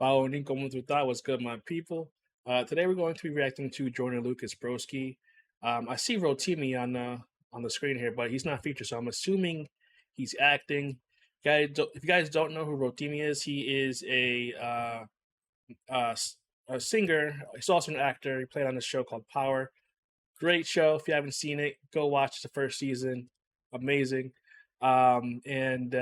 Following como tu thought was good, my people. Today we're going to be reacting to Joyner Lucas Broski. I see Rotimi on the screen here, but he's not featured, so I'm assuming he's acting. If you guys don't know who Rotimi is, he is uh, a singer. He's also an actor. He played on this show called Power. Great show. If you haven't seen it, go watch the first season. Amazing. And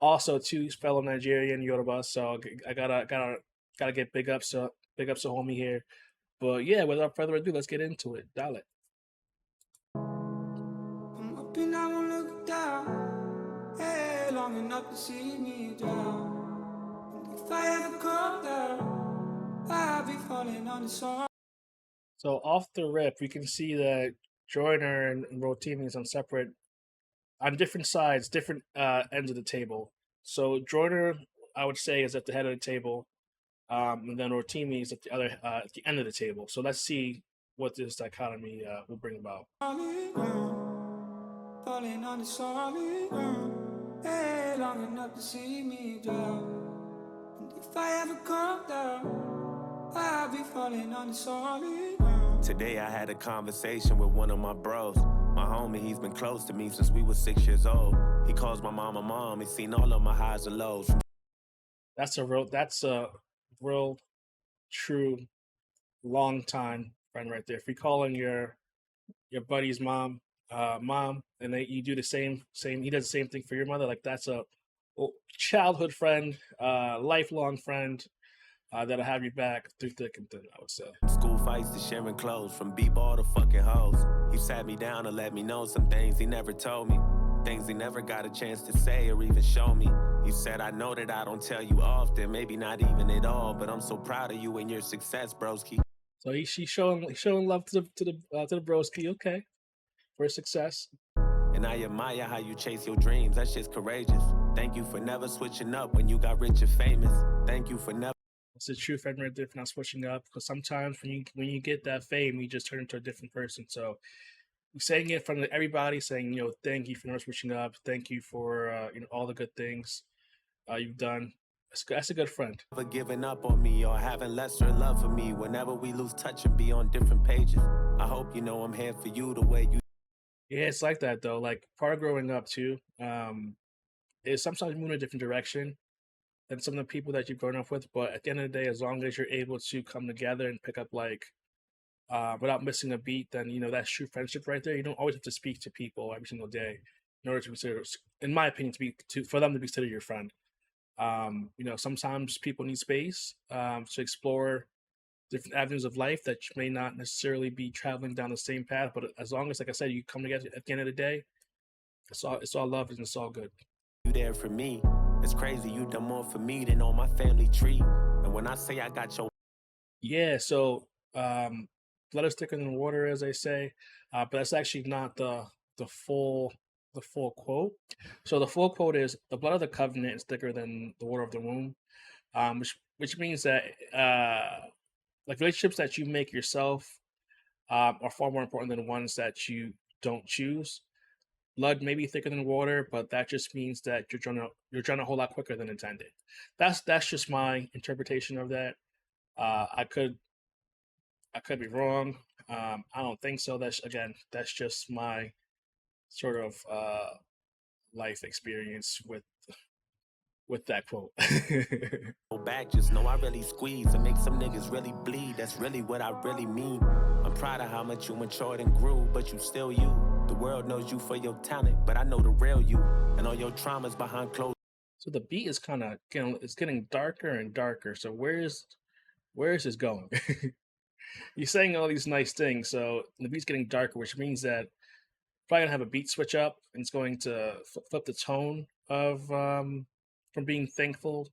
Also two fellow Nigerian Yoruba, so I gotta get big ups to homie here. But yeah, without further ado, let's get into it. Dale. I'm up and I won't look down. Hey, long enough to see me drown. And if I ever come down, I'll be falling on the song. So off the rip, we can see that Joyner and Rotimi is on different sides, different ends of the table. So Joyner, I would say, is at the head of the table, and then Rotimi is at at the end of the table. So let's see what this dichotomy will bring about. Falling on the solid ground. Hey, long enough to see me drown. And if I ever come down, I'll be falling on the solid ground. Today I had a conversation with one of my bros. My homie, he's been close to me since we were 6 years old. He calls my mama mom. He's seen all of my highs and lows. That's a real true long time friend right there. If you're calling your buddy's mom, and you do the same, he does the same thing for your mother. Like that's a childhood friend, lifelong friend that'll have you back through thick and thin. I would say. School fights to sharing clothes, from b-ball to fucking hoes. He sat me down and let me know some things he never told me. Things he never got a chance to say or even show me. He said, I know that I don't tell you often, maybe not even at all, but I'm so proud of you and your success, broski. So she's showing love to the broski, okay, for his success. And I admire how you chase your dreams. That shit's courageous. Thank you for never switching up when you got rich and famous. Thank you for never. It's a true friend right there for not switching up. Because sometimes when you get that fame, you just turn into a different person. So saying it in front of everybody, saying thank you for never switching up, thank you for all the good things you've done. That's a good friend. Never giving up on me or having lesser love for me. Whenever we lose touch and be on different pages, I hope you know I'm here for you the way you. Yeah, it's like that though. Like part of growing up too, is sometimes moving a different direction than some of the people that you've grown up with. But at the end of the day, as long as you're able to come together and pick up without missing a beat, then that's true friendship right there. You don't always have to speak to people every single day in order to consider, in my opinion, for them to be considered your friend. Sometimes people need space to explore different avenues of life that you may not necessarily be traveling down the same path. But as long as, like I said, you come together at the end of the day, it's all love and it's all good. You there for me. It's crazy you done more for me than on my family tree. And when I say I got your. Yeah, so blood is thicker than water, as they say, but that's actually not the full quote. So the full quote is the blood of the covenant is thicker than the water of the womb, which means that like relationships that you make yourself are far more important than ones that you don't choose. Blood may be thicker than water, but that just means that you're drowning a whole lot quicker than intended. That's just my interpretation of that. I could be wrong. I don't think so. That's just my sort of life experience with that quote. Back, just know I really squeeze and make some niggas really bleed. That's really what I really mean. I'm proud of how much you matured and grew, but you still you. The world knows you for your talent, but I know the real you and all your traumas behind closed. So the beat is getting darker and darker. So where is this going? You're saying all these nice things, so the beat's getting darker, which means that probably gonna have a beat switch up, and it's going to flip the tone of from being thankful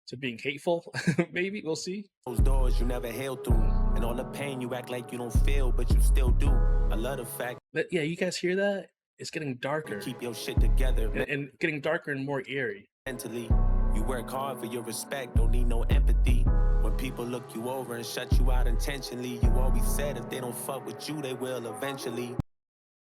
to being hateful. Maybe we'll see. Those doors you never hailed through, and all the pain you act like you don't feel, but you still do. I love the fact. But yeah, you guys hear that? It's getting darker. Keep your shit together and getting darker and more eerie. Mentally, you work hard for your respect, don't need no empathy. When people look you over and shut you out intentionally, you always said if they don't fuck with you, they will eventually.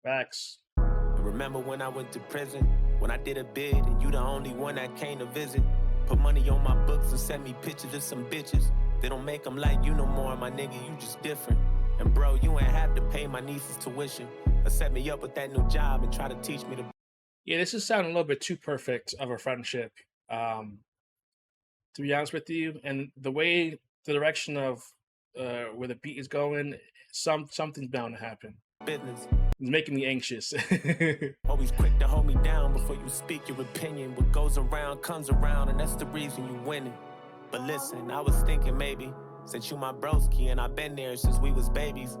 Facts. And remember when I went to prison, when I did a bid and you the only one that came to visit? Put money on my books and send me pictures of some bitches. They don't make them like you no more, my nigga, you just different. And bro, you ain't have to pay my niece's tuition or set me up with that new job and try to teach me to. Yeah, this is sounding a little bit too perfect of a friendship, to be honest with you. And the way, the direction of where the beat is going, something's bound to happen. Business. It's making me anxious. Always quick to hold me down before you speak your opinion. What goes around comes around, and that's the reason you winning. But listen, I was thinking maybe, since you my broski and I've been there since we was babies.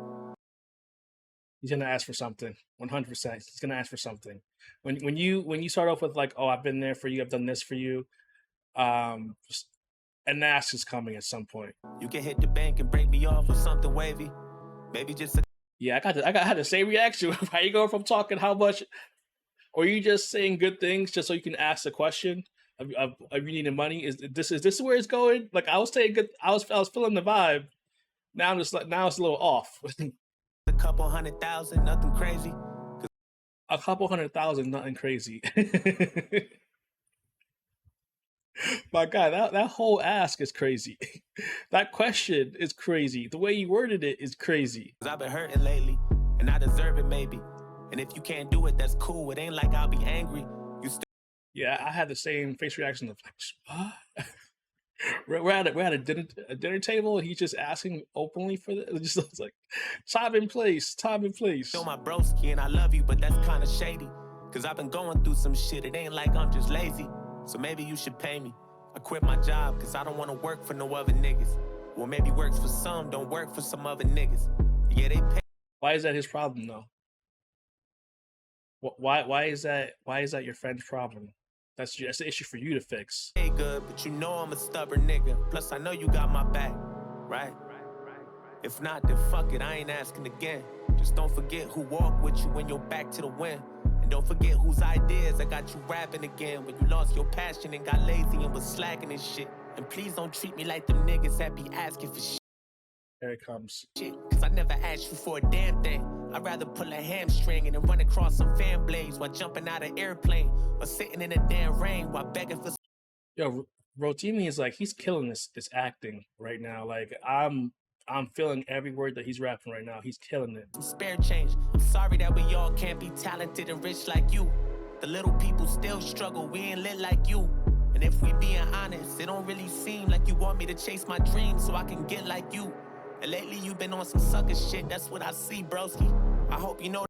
He's gonna ask for something, 100%. He's gonna ask for something. When you start off with like, oh, I've been there for you, I've done this for you, an ask is coming at some point. You can hit the bank and break me off with something wavy. Maybe just a. Yeah, I had the same reaction. How you going from talking how much, or you just saying good things just so you can ask a question of you needing money? Is this where it's going? Like I was saying good, I was feeling the vibe. Now I'm just like, now it's a little off. A couple 100,000, nothing crazy. A couple 100,000, nothing crazy. My God, that whole ask is crazy. That question is crazy. The way you worded it is crazy. I've been hurting lately, and I deserve it maybe. And if you can't do it, that's cool. It ain't like I'll be angry. You still. Yeah, I had the same face reaction of like, what? we're at a dinner table, and he's just asking openly for this. Just it's like, time and place. You're my broski, and I love you, but that's kind of shady. Cause I've been going through some shit. It ain't like I'm just lazy. So maybe you should pay me. I quit my job cause I don't want to work for no other niggas. Well, maybe works for some, don't work for some other niggas. Yeah, they pay. Why is that his problem though? Why is that your friend's problem? That's an issue for you to fix. Hey, good, but you know I'm a stubborn nigga. Plus I know you got my back, right? If not, then fuck it, I ain't asking again. Just don't forget who walked with you when you're back to the wind. And don't forget whose ideas I got you rapping again. When you lost your passion and got lazy and was slacking and shit. And please don't treat me like them niggas that be asking for shit. Here it comes. Cause I never asked you for a damn thing. I'd rather pull a hamstring and then run across some fan blades while jumping out of airplane or sitting in the damn rain while begging for. Yo, Rotimi is like, he's killing this acting right now. Like I'm feeling every word that he's rapping right now. He's killing it. Spare change. I'm sorry that we all can't be talented and rich like you. The little people still struggle. We ain't lit like you. And if we being honest, it don't really seem like you want me to chase my dreams so I can get like you. And lately you've been on some sucker shit. That's what I see, broski. I hope you know.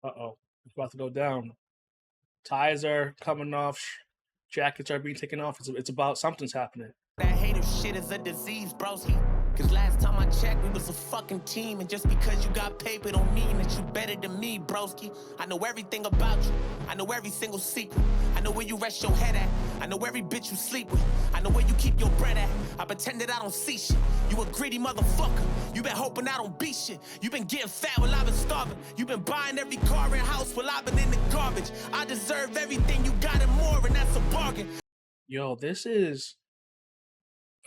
Uh-oh. It's about to go down. Ties are coming off. Jackets are being taken off. It's about something's happening. That hater shit is a disease, broski. Cause last time I checked, we was a fucking team. And just because you got paper don't mean that you better than me, broski. I know everything about you. I know every single secret. I know where you rest your head at. I know every bitch you sleep with. I know where you keep your bread at. I pretend that I don't see shit. You a greedy motherfucker. You been hoping I don't be shit. You been getting fat while I've been starving. You been buying every car and house while I've been in the garbage. I deserve everything you got and more, and that's a bargain. Yo, this is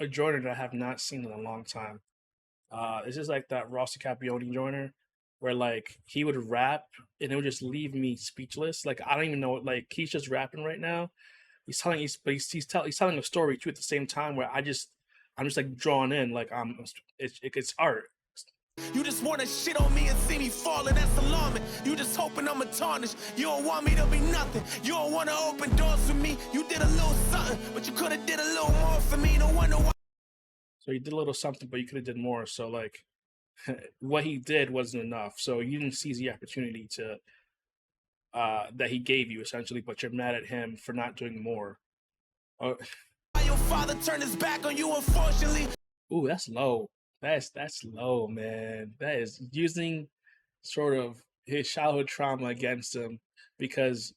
a Joyner that I have not seen in a long time. This is like that Rossi Capioni Joyner, where like he would rap and it would just leave me speechless. Like I don't even know. Like he's just rapping right now. He's telling a story too at the same time. Where I'm just like drawn in. Like it's art. You just wanna shit on me and see me falling, that's alarming. You just hoping I'ma tarnish. You don't want me to be nothing. You don't wanna open doors for me. You did a little something, but you could've did a little more for me. No wonder why. So you did a little something, but you could have did more. So like, what he did wasn't enough. So you didn't seize the opportunity to that he gave you essentially, but you're mad at him for not doing more. Your father turned his back on you, unfortunately. Ooh, that's low. That's low, man. That is using sort of his childhood trauma against him because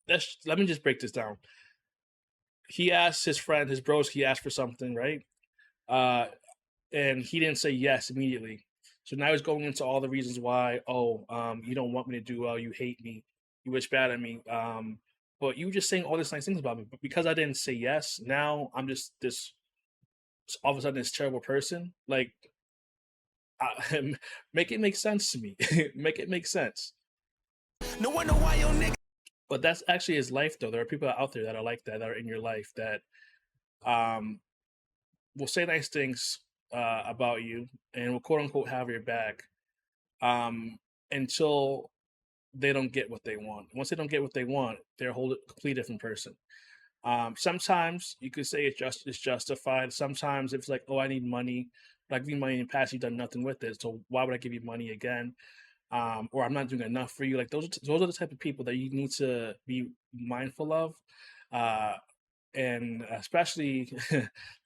let me just break this down. He asked his friend, his bros, he asked for something, right? And he didn't say yes immediately. So now he's going into all the reasons why, you don't want me to do well, you hate me, you wish bad at me. But you were just saying all these nice things about me. But because I didn't say yes, now I'm just this all of a sudden this terrible person. Like make it make sense to me. Make it make sense. No wonder why your nigga. But that's actually his life, though. There are people out there that are like that, that are in your life that um, will say nice things about you and will quote unquote have your back um, until they don't get what they want. Once they don't get what they want, they're a whole completely different person. Sometimes you could say it's justified. Sometimes it's like, oh, I need money. But I give you money in the past, you've done nothing with it. So why would I give you money again? Or I'm not doing enough for you. Like those are the type of people that you need to be mindful of. Uh, and especially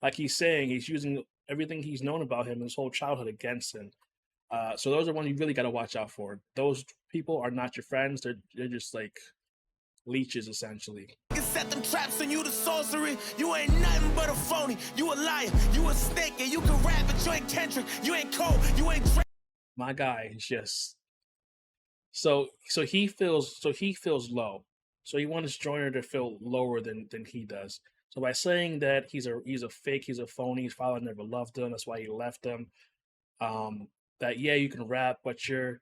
like he's saying, he's using everything he's known about him his whole childhood against him. So those are ones you really got to watch out for. Those people are not your friends. They're just like leeches essentially. Set them traps on you, the sorcery. You ain't nothing but a phony. You a liar. You a snake, and you can rap, but you ain't Kendrick. You ain't Cole. You ain't Drake. My guy is just so he feels low. So he wants Joyner to feel lower than he does. So by saying that he's a fake, he's a phony, his father never loved him, that's why he left him. That yeah, you can rap, but you're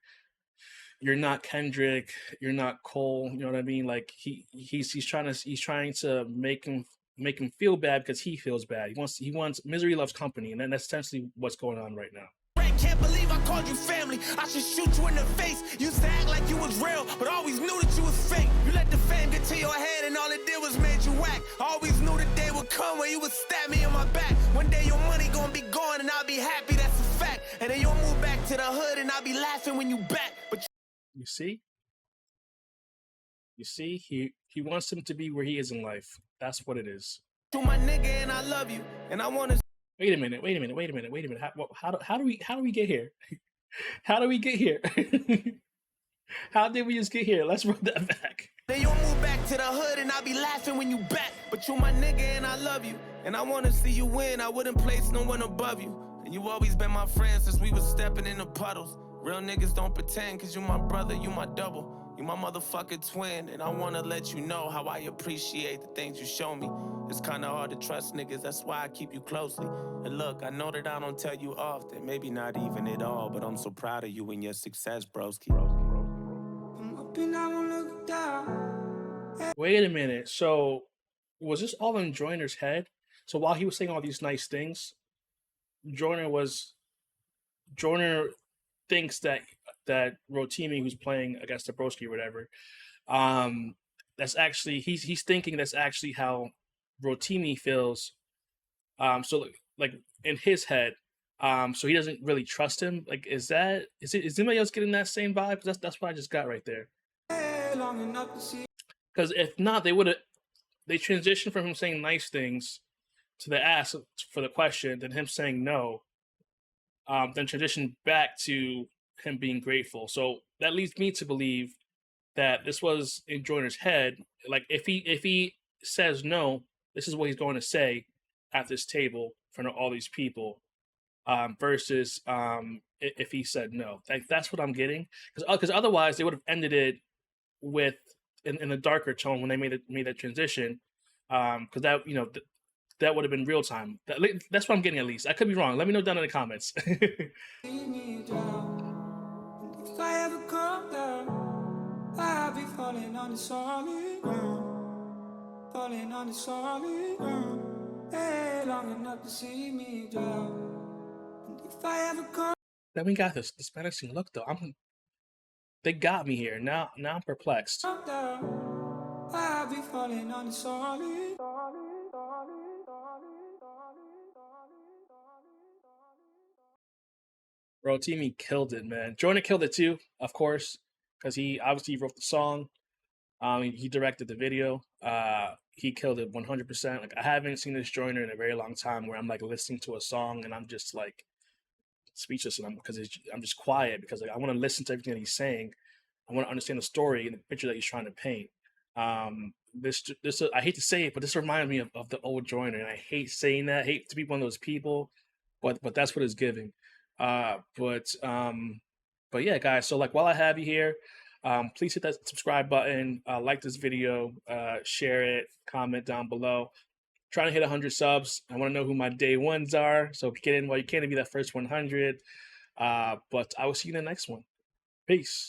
not Kendrick, you're not Cole. You know what I mean? Like he's trying to make him feel bad because he feels bad. He wants misery loves company, and then that's essentially what's going on right now. Can't believe I called you family. I should shoot you in the face. Used to act like you was real, but always knew that you was fake. You let the fame get to your head, and all it did was made you whack. Always knew the day would come where you would stab me in my back. One day your money gonna be gone, and I'll be happy. That's a fact. And then you'll move back to the hood, and I'll be laughing when you back. But you see, he wants him to be where he is in life. That's what it is. You my nigga, and I love you, and I wanna. Wait a minute. How do we get here? How do we get here? How did we just get here? Let's run that back. Then you'll move back to the hood and I'll be laughing when you back. But you my nigga and I love you. And I wanna see you win. I wouldn't place no one above you. And you always been my friend since we was stepping in the puddles. Real niggas don't pretend, cause you my brother, you my double. You my motherfucking twin. And I wanna let you know how I appreciate the things you show me. It's kinda hard to trust niggas, that's why I keep you closely. And look, I know that I don't tell you often, maybe not even at all, but I'm so proud of you and your success, Broski. I'm up and I won't look down. Wait a minute. So was this all in Joyner's head? So while he was saying all these nice things, Joyner thinks that Rotimi, who's playing against the Broski or whatever, that's actually he's thinking that's actually how Rotimi feels. So like in his head, so he doesn't really trust him. Like, is anybody else getting that same vibe? That's what I just got right there. Because if not, they transitioned from him saying nice things to the ask for the question, then him saying no, then transition back to him being grateful. So that leads me to believe that this was in Joyner's head. Like if he says no, this is what he's going to say at this table in front of all these people, versus if he said no. Like that's what I'm getting. Because otherwise they would have ended it with in a darker tone when they made that transition. Because that that would have been real time. That's what I'm getting at least. I could be wrong. Let me know down in the comments. If I ever come down, I'll be falling on the solid ground. Falling on the solid ground. Hey, long enough to see me down. If I ever come. Then we got this Spanish scene. Look though, they got me here. Now I'm perplexed. I'll be falling on the solid. Rotimi killed it, man. Joyner killed it too, of course, because he obviously wrote the song. He directed the video. He killed it 100%. Like I haven't seen this Joyner in a very long time, where I'm like listening to a song and I'm just like speechless, and I'm just quiet because like I want to listen to everything that he's saying. I want to understand the story and the picture that he's trying to paint. This I hate to say it, but this reminds me of the old Joyner, and I hate saying that. I hate to be one of those people, but that's what it's giving. But yeah, guys. So like while I have you here, please hit that subscribe button, like this video, share it, comment down below. Trying to hit 100 subs. I want to know who my day ones are. So get in while you can to be that first 100. But I will see you in the next one. Peace.